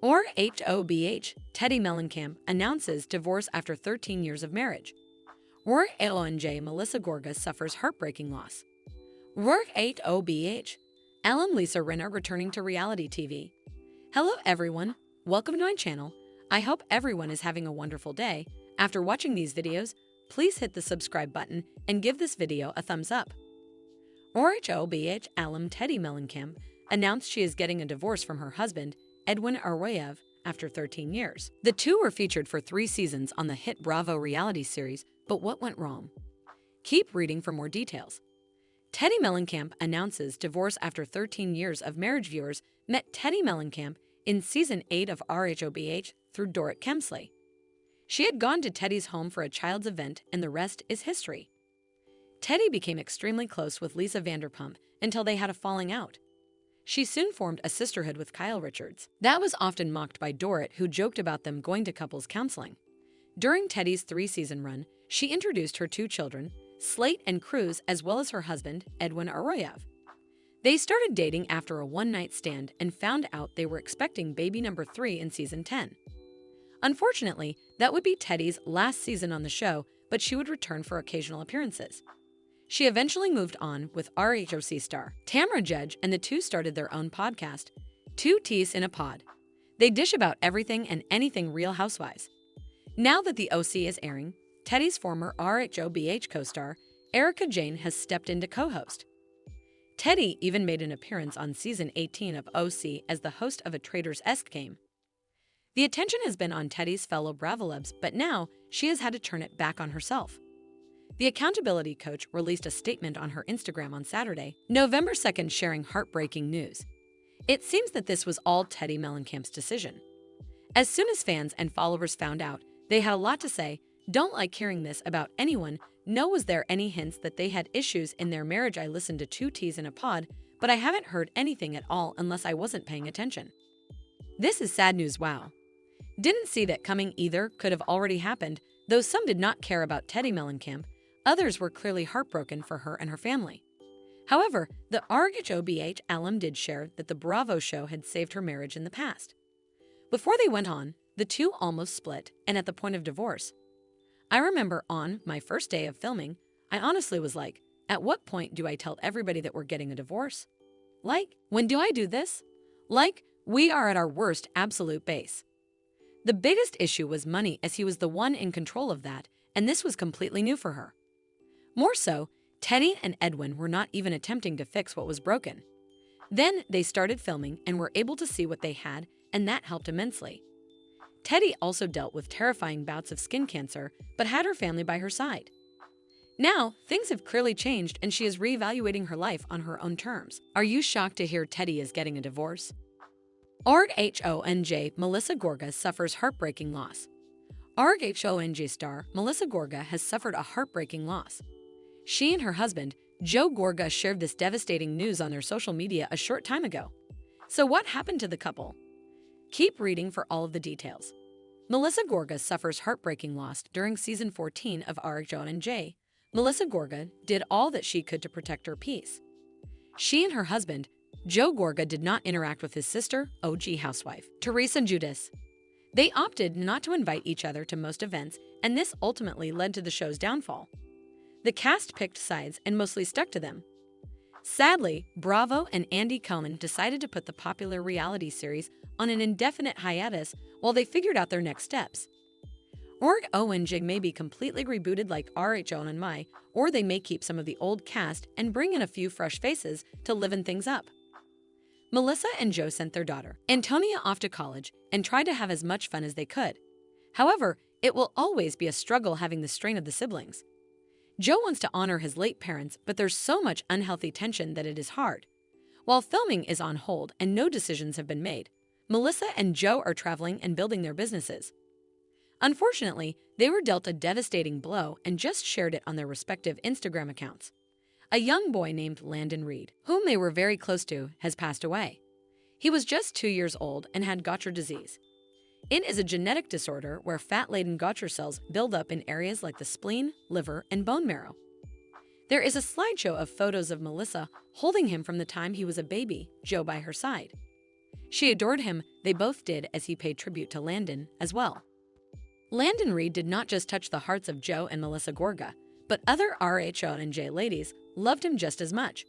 Or HOBH, Teddi Mellencamp announces divorce after 13 years of marriage. Or AONJ, Melissa Gorga suffers heartbreaking loss. Or HOBH, Lisa Rinna returning to reality TV. Hello everyone, welcome to my channel. I hope everyone is having a wonderful day. After watching these videos, please hit the subscribe button and give this video a thumbs up. Or HOBH, Teddi Mellencamp announced she is getting a divorce from her husband, Edwin Arroyev, after 13 years. The two were featured for 3 seasons on the hit Bravo reality series, but what went wrong? Keep reading for more details. Teddi Mellencamp announces divorce after 13 years of marriage. Viewers met Teddi Mellencamp in Season 8 of RHOBH through Dorrit Kemsley. She had gone to Teddi's home for a child's event, and the rest is history. Teddi became extremely close with Lisa Vanderpump until they had a falling out. She soon formed a sisterhood with Kyle Richards. That was often mocked by Dorrit, who joked about them going to couples counseling. During Teddi's 3-season run, she introduced her 2 children, Slate and Cruz, as well as her husband, Edwin Arroyev. They started dating after a one-night stand and found out they were expecting baby number 3 in Season 10. Unfortunately, that would be Teddi's last season on the show, but she would return for occasional appearances. She eventually moved on with RHOC star Tamra Judge, and the two started their own podcast, 2 Teas in a Pod. They dish about everything and anything Real Housewives. Now that the OC is airing, Teddi's former RHOBH co-star Erica Jane has stepped in to co-host. Teddi even made an appearance on Season 18 of OC as the host of a Traders-esque game. The attention has been on Teddi's fellow Bravolebs, but now she has had to turn it back on herself. The accountability coach released a statement on her Instagram on Saturday, November 2nd, sharing heartbreaking news. It seems that this was all Teddi Mellencamp's decision. As soon as fans and followers found out, they had a lot to say. Don't like hearing this about anyone. No, was there any hints that they had issues in their marriage? I listened to 2 Teas in a Pod, but I haven't heard anything at all unless I wasn't paying attention. This is sad news. Wow. Didn't see that coming either. Could have already happened, though some did not care about Teddi Mellencamp. Others were clearly heartbroken for her and her family. However, the RHOBH alum did share that the Bravo show had saved her marriage in the past. Before they went on, the two almost split, and at the point of divorce. I remember on my first day of filming, I honestly was like, at what point do I tell everybody that we're getting a divorce? Like, when do I do this? Like, we are at our worst absolute base. The biggest issue was money, as he was the one in control of that, and this was completely new for her. More so, Teddi and Edwin were not even attempting to fix what was broken. Then they started filming and were able to see what they had, and that helped immensely. Teddi also dealt with terrifying bouts of skin cancer, but had her family by her side. Now, things have clearly changed and she is reevaluating her life on her own terms. Are you shocked to hear Teddi is getting a divorce? RHONJ, Melissa Gorga suffers heartbreaking loss. RHONJ star Melissa Gorga has suffered a heartbreaking loss. She and her husband, Joe Gorga, shared this devastating news on their social media a short time ago. So what happened to the couple? Keep reading for all of the details. Melissa Gorga suffers heartbreaking loss during Season 14 of RHONJ. Melissa Gorga did all that she could to protect her peace. She and her husband, Joe Gorga, did not interact with his sister, OG housewife, Teresa Judas. They opted not to invite each other to most events, and this ultimately led to the show's downfall. The cast picked sides and mostly stuck to them. Sadly, Bravo and Andy Cohen decided to put the popular reality series on an indefinite hiatus while they figured out their next steps. RHONJ may be completely rebooted like RHONJ, or they may keep some of the old cast and bring in a few fresh faces to liven things up. Melissa and Joe sent their daughter, Antonia, off to college and tried to have as much fun as they could. However, it will always be a struggle having the strain of the siblings. Joe wants to honor his late parents, but there's so much unhealthy tension that it is hard. While filming is on hold and no decisions have been made, Melissa and Joe are traveling and building their businesses. Unfortunately, they were dealt a devastating blow and just shared it on their respective Instagram accounts. A young boy named Landon Reed, whom they were very close to, has passed away. He was just 2 years old and had Gaucher disease. It is a genetic disorder where fat-laden Gaucher cells build up in areas like the spleen, liver, and bone marrow. There is a slideshow of photos of Melissa holding him from the time he was a baby, Joe by her side. She adored him, they both did, as he paid tribute to Landon as well. Landon Reed did not just touch the hearts of Joe and Melissa Gorga, but other RHONJ ladies loved him just as much.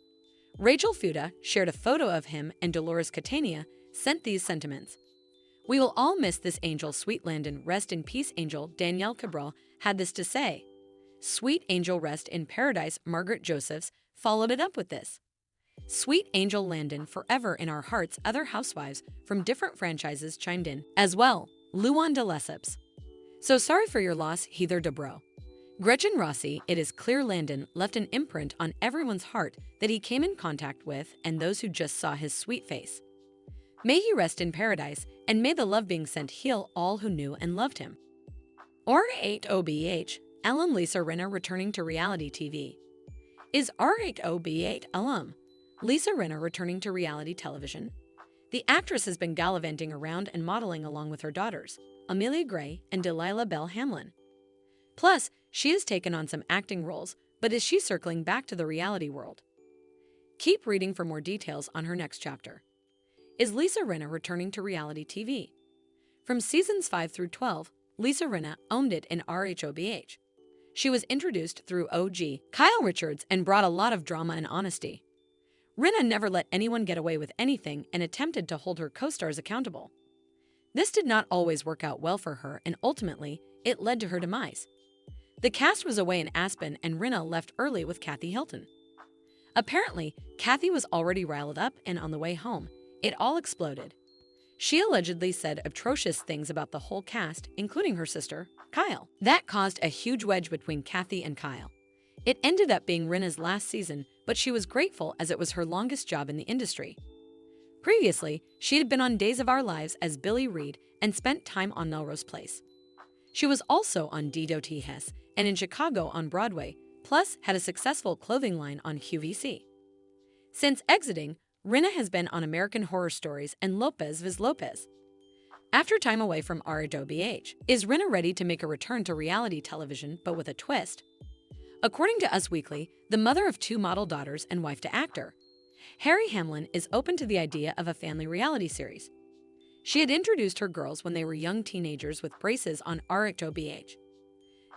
Rachel Fuda shared a photo of him, and Dolores Catania sent these sentiments. "We will all miss this angel, sweet Landon. Rest in peace, angel." Danielle Cabral had this to say. "Sweet angel, rest in paradise." Margaret Josephs followed it up with this. "Sweet angel Landon, forever in our hearts." Other housewives from different franchises chimed in as well. Luan de Lesseps: "So sorry for your loss, Heather Dubrow." Gretchen Rossi: "It is clear Landon left an imprint on everyone's heart that he came in contact with, and those who just saw his sweet face. May he rest in paradise, and may the love being sent heal all who knew and loved him." R8OBH alum Lisa Rinna returning to reality TV. Is R8OB8 alum Lisa Rinna returning to reality television? The actress has been gallivanting around and modeling along with her daughters, Amelia Gray and Delilah Bell Hamlin. Plus, she has taken on some acting roles, but is she circling back to the reality world? Keep reading for more details on her next chapter. Is Lisa Rinna returning to reality TV? From seasons 5 through 12, Lisa Rinna owned it in RHOBH. She was introduced through OG Kyle Richards and brought a lot of drama and honesty. Rinna never let anyone get away with anything and attempted to hold her co-stars accountable. This did not always work out well for her, and ultimately, it led to her demise. The cast was away in Aspen, and Rinna left early with Kathy Hilton. Apparently, Kathy was already riled up, and on the way home, it all exploded. She allegedly said atrocious things about the whole cast, including her sister, Kyle. That caused a huge wedge between Kathy and Kyle. It ended up being Rinna's last season, but she was grateful as it was her longest job in the industry. Previously, she had been on Days of Our Lives as Billy Reed and spent time on Melrose Place. She was also on Dido T. Hess and in Chicago on Broadway, plus had a successful clothing line on QVC. Since exiting, Rinna has been on American Horror Stories and Lopez Viz Lopez. After time away from RHOBH, is Rinna ready to make a return to reality television, but with a twist? According to Us Weekly, the mother of 2 model daughters and wife to actor, Harry Hamlin is open to the idea of a family reality series. She had introduced her girls when they were young teenagers with braces on RHOBH.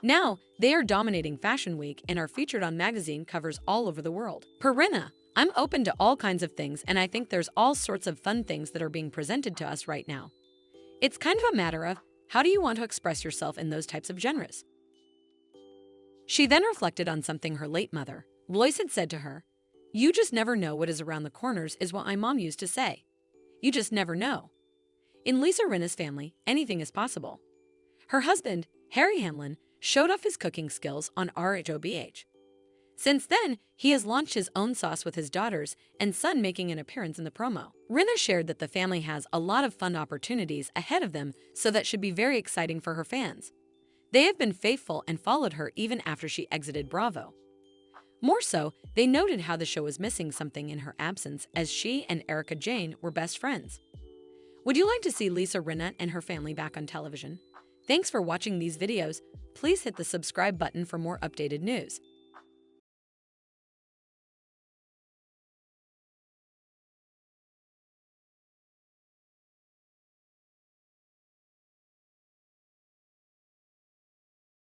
Now, they are dominating Fashion Week and are featured on magazine covers all over the world. Per Rinna, "I'm open to all kinds of things, and I think there's all sorts of fun things that are being presented to us right now. It's kind of a matter of, how do you want to express yourself in those types of genres?" She then reflected on something her late mother, Lois, had said to her. "You just never know what is around the corners," is what my mom used to say. You just never know. In Lisa Rinna's family, anything is possible. Her husband, Harry Hamlin, showed off his cooking skills on RHOBH. Since then, he has launched his own sauce with his daughters and son making an appearance in the promo. Rinna shared that the family has a lot of fun opportunities ahead of them, so that should be very exciting for her fans. They have been faithful and followed her even after she exited Bravo. More so, they noted how the show was missing something in her absence, as she and Erica Jane were best friends. Would you like to see Lisa Rinna and her family back on television? Thanks for watching these videos. Please hit the subscribe button for more updated news.